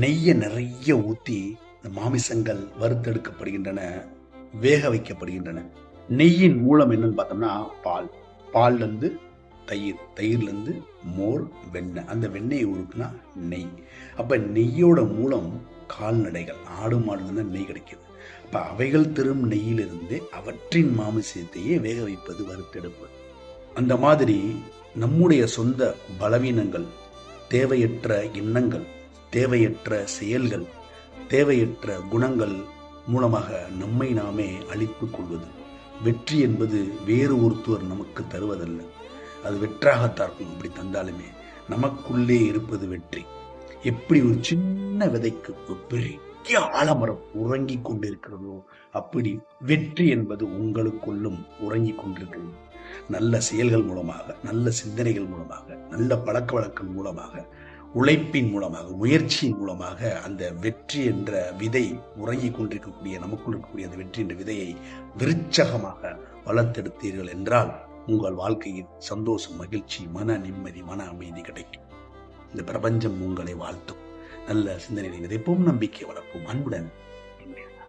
நெய்யை நிறைய ஊற்றி இந்த மாமிசங்கள் வறுத்தெடுக்கப்படுகின்றன, வேக வைக்கப்படுகின்றன. நெய்யின் மூலம் என்னன்னு பார்த்தோம்னா பால், பால்லேருந்து தயிர், தயிர்லேருந்து மோர், வெண்ணெய், அந்த வெண்ணெயை உருக்குனா நெய். அப்போ நெய்யோட மூலம் கால்நடைகள், ஆடு மாடுலேருந்து நெய் கிடைக்கிது. அப்போ அவைகள் தரும் நெய்யிலிருந்து அவற்றின் மாமிசத்தையே வேக வைப்பது வறுத்தெடுப்பு. அந்த மாதிரி நம்முடைய சொந்த பலவீனங்கள், தேவையற்ற எண்ணங்கள், தேவையற்ற செயல்கள், தேவையற்ற குணங்கள் மூலமாக நம்மை நாமே அழித்துக் கொள்வது. வெற்றி என்பது வேறு ஒருத்தர் நமக்கு தருவதல்ல, அது வெற்றாகத்தான் இருக்கும். அப்படி தந்தாலுமே நமக்குள்ளே இருப்பது வெற்றி. எப்படி ஒரு சின்ன விதைக்கு ஒரு பெரிய ஆலமரம் உறங்கிக் கொண்டிருக்கிறதோ, அப்படி வெற்றி என்பது உங்களுக்குள்ளும் உறங்கிக் கொண்டிருக்கிறது. நல்ல செயல்கள் மூலமாக, நல்ல சிந்தனைகள் மூலமாக, நல்ல பழக்க வழக்கம் மூலமாக, உழைப்பின் மூலமாக, முயற்சியின் மூலமாக அந்த வெற்றி என்ற விதை உறங்கிக் கொண்டிருக்கக்கூடிய, நமக்குள் இருக்கக்கூடிய அந்த வெற்றி என்ற விதையை விருட்சகமாக வளர்த்தெடுத்தீர்கள் என்றால் உங்கள் வாழ்க்கையில் சந்தோஷம், மகிழ்ச்சி, மன நிம்மதி, மன அமைதி கிடைக்கும். இந்த பிரபஞ்சம் உங்களை வாழ்த்தும். நல்ல சிந்தனை விதைப்போம், நம்பிக்கை வளர்ப்போம். அன்புடன்